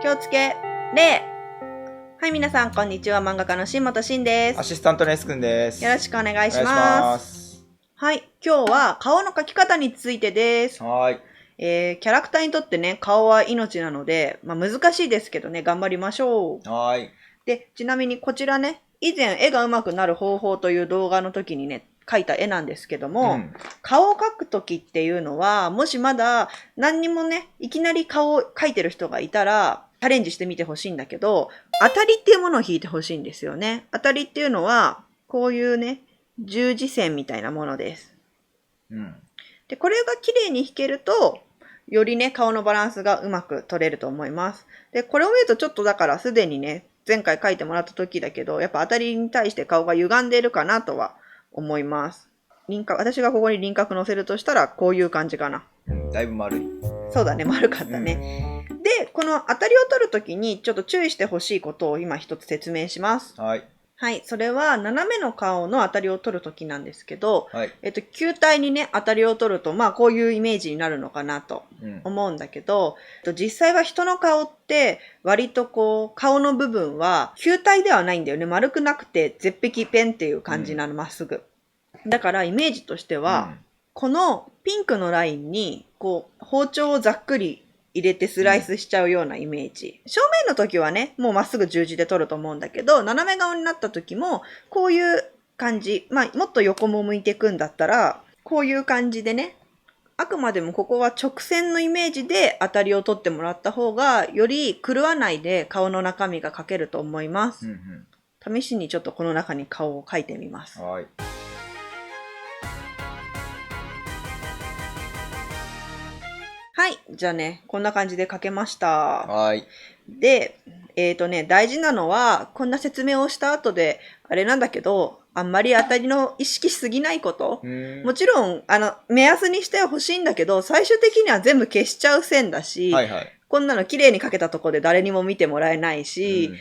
気をつけ、礼。はい、皆さん、こんにちは。漫画家の新本慎です。アシスタントの S 君です。よろしくお願いします。はい、今日は顔の描き方についてです。はい。キャラクターにとってね、顔は命なので、難しいですけどね、頑張りましょう。はい。で、ちなみにこちらね、以前絵が上手くなる方法という動画の時にね、描いた絵なんですけども、顔を描く時っていうのは、もしまだ何にもね、いきなり顔を描いてる人がいたら、チャレンジしてみてほしいんだけど、当たりっていうものを引いてほしいんですよね。当たりっていうのは、こういうね、十字線みたいなものです。で、これが綺麗に引けると、よりね、顔のバランスがうまく取れると思います。で、これを見るとちょっとだからすでにね、前回描いてもらった時だけど、やっぱ当たりに対して顔が歪んでいるかなとは思います。私がここに輪郭乗せるとしたらこういう感じかな。だいぶ丸い。そうだね、丸かったね。で、この当たりを取るときにちょっと注意してほしいことを今一つ説明します。はい。はい、それは斜めの顔の当たりを取るときなんですけど、はい。球体にね、当たりを取ると、こういうイメージになるのかなと思うんだけど、実際は人の顔って割とこう、顔の部分は球体ではないんだよね。丸くなくて絶壁ペンっていう感じなの、まっすぐ。だからイメージとしては、このピンクのラインに、こう、包丁をざっくり入れてスライスしちゃうようなイメージ。正面の時はね、もうまっすぐ十字で取ると思うんだけど、斜め顔になった時も、こういう感じ。もっと横も向いていくんだったら、こういう感じでね、あくまでもここは直線のイメージで当たりを取ってもらった方が、より狂わないで顔の中身が描けると思います。試しにちょっとこの中に顔を描いてみます。はい。はい。じゃあね、こんな感じで描けました。はい。で、大事なのは、こんな説明をした後で、あれなんだけど、あんまり当たりの意識しすぎないこと。もちろん、目安にしてほしいんだけど、最終的には全部消しちゃう線だし、こんなの綺麗に描けたとこで誰にも見てもらえないし、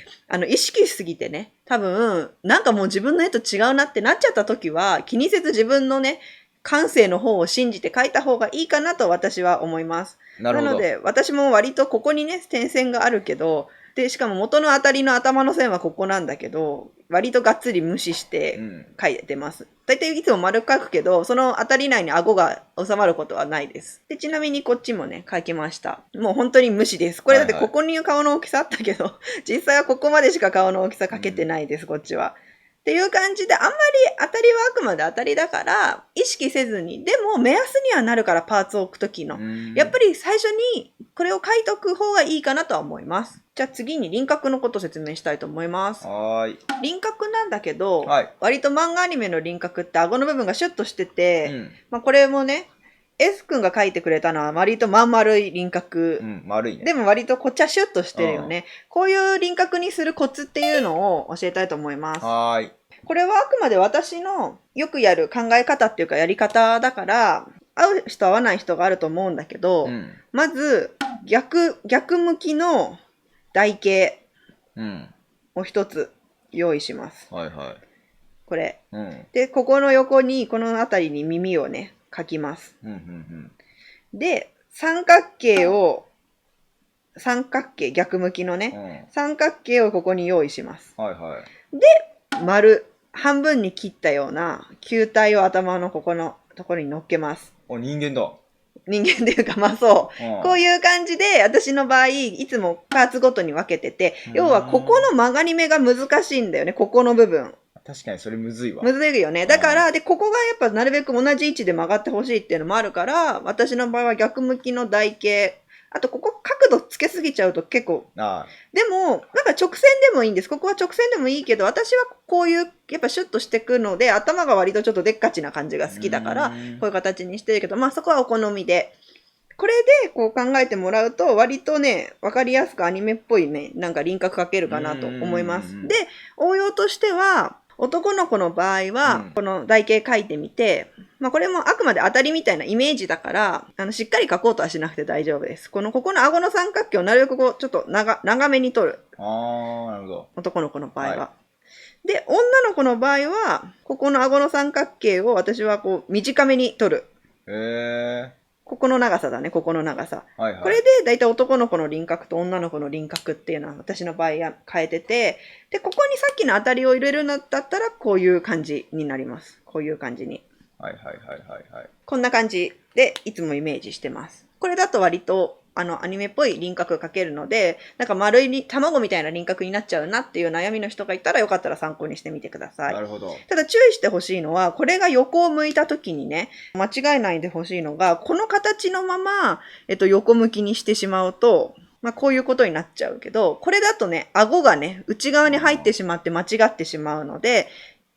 意識しすぎてね、多分、なんかもう自分の絵と違うなってなっちゃった時は、気にせず自分のね、感性の方を信じて書いた方がいいかなと私は思います。なので、私も割とここにね、点線があるけど、で、しかも元の当たりの頭の線はここなんだけど、割とがっつり無視して書いてます。大体いつも丸書くけど、その当たり内に顎が収まることはないです。で、ちなみにこっちもね、書きました。もう本当に無視です。これだってここに顔の大きさあったけど、実際はここまでしか顔の大きさ書けてないです、こっちは。っていう感じで、あんまり当たりはあくまで当たりだから、意識せずに、でも目安にはなるからパーツを置くときの。やっぱり最初にこれを書いとく方がいいかなとは思います。じゃあ次に輪郭のことを説明したいと思います。輪郭なんだけど、割と漫画アニメの輪郭って顎の部分がシュッとしてて、これもね、S 君が書いてくれたのは割とまん丸い輪郭。丸いね。でも割とこっちはシュッとしてるよね。こういう輪郭にするコツっていうのを教えたいと思います。これはあくまで私のよくやる考え方っていうかやり方だから、合う人合わない人があると思うんだけど、まず逆向きの台形を一つ用意します。これ。で、ここの横に、この辺りに耳をね、描きます。で、三角形、逆向きのね、三角形をここに用意します。で、半分に切ったような球体を頭のここのところに乗っけます。人間だ。人間っていうか、そう。こういう感じで、私の場合、いつもパーツごとに分けてて、要はここの曲がり目が難しいんだよね、ここの部分。確かにそれむずいわ。むずいよね。だから、で、ここがやっぱなるべく同じ位置で曲がってほしいっていうのもあるから、私の場合は逆向きの台形。あと、ここ角度つけすぎちゃうと結構。でも、なんか直線でもいいんです。ここは直線でもいいけど、私はこういう、やっぱシュッとしてくので、頭が割とちょっとでっかちな感じが好きだから、こういう形にしてるけど、そこはお好みで。これでこう考えてもらうと、割とね、わかりやすくアニメっぽいね、なんか輪郭描けるかなと思います。で、応用としては、男の子の場合は、この台形描いてみて、これもあくまで当たりみたいなイメージだから、しっかり描こうとはしなくて大丈夫です。ここの顎の三角形をなるべくこう、ちょっと長めに取る。なるほど。男の子の場合は。で、女の子の場合は、ここの顎の三角形を私はこう、短めに取る。ここの長さだね、ここの長さ。はいはい。これでだいたい男の子の輪郭と女の子の輪郭っていうのは私の場合は変えてて、で、ここにさっきの当たりを入れるんだったらこういう感じになります。こういう感じに。はいはいはいはいはい。こんな感じでいつもイメージしてます。これだと割とアニメっぽい輪郭描けるので、なんか丸い卵みたいな輪郭になっちゃうなっていう悩みの人がいたらよかったら参考にしてみてください。なるほど。ただ注意してほしいのは、これが横を向いた時にね、間違えないでほしいのが、この形のまま、横向きにしてしまうと、こういうことになっちゃうけど、これだとね、顎がね、内側に入ってしまって間違ってしまうので、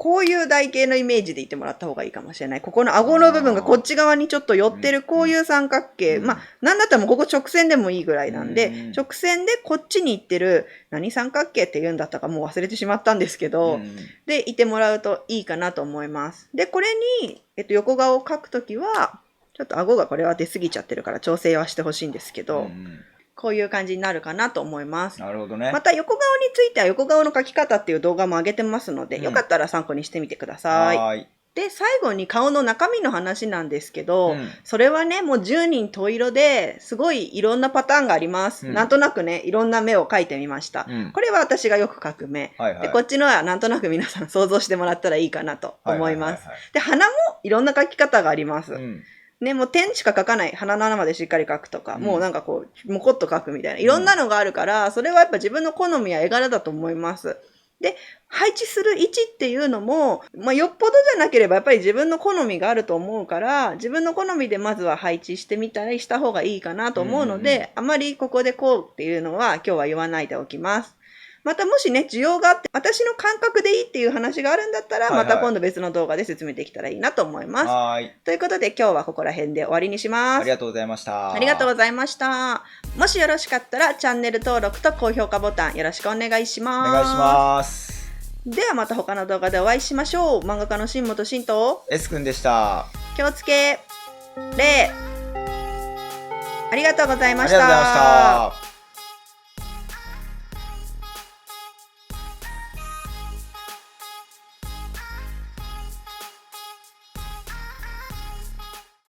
こういう台形のイメージでいてもらった方がいいかもしれない。ここの顎の部分がこっち側にちょっと寄ってるこういう三角形。なんだったらもうここ直線でもいいぐらいなんで、直線でこっちに行ってる、何三角形って言うんだったかもう忘れてしまったんですけど、で、いてもらうといいかなと思います。で、これに、横顔を描くときは、ちょっと顎がこれは出過ぎちゃってるから調整はしてほしいんですけど、こういう感じになるかなと思います。なるほどね。また横顔については横顔の描き方っていう動画も上げてますので、よかったら参考にしてみてください。はい。で、最後に顔の中身の話なんですけど、それはね、もう10人十色ですごいいろんなパターンがあります。なんとなくね、いろんな目を描いてみました。これは私がよく描く目。で、こっちのはなんとなく皆さん想像してもらったらいいかなと思います。で、鼻もいろんな描き方があります。ね、もう点しか描かない。鼻の穴までしっかり描くとか、もうなんかこう、もこっと描くみたいな。いろんなのがあるから、それはやっぱ自分の好みや絵柄だと思います。で、配置する位置っていうのも、よっぽどじゃなければやっぱり自分の好みがあると思うから、自分の好みでまずは配置してみたりした方がいいかなと思うので、あまりここでこうっていうのは今日は言わないでおきます。またもしね、需要があって、私の感覚でいいっていう話があるんだったら、また今度別の動画で説明できたらいいなと思います。はい。ということで今日はここら辺で終わりにします。ありがとうございました。ありがとうございました。もしよろしかったらチャンネル登録と高評価ボタンよろしくお願いします。お願いします。ではまた他の動画でお会いしましょう。漫画家の新本慎と S 君でした。気をつけ、礼。ありがとうございました。ありがとうございました。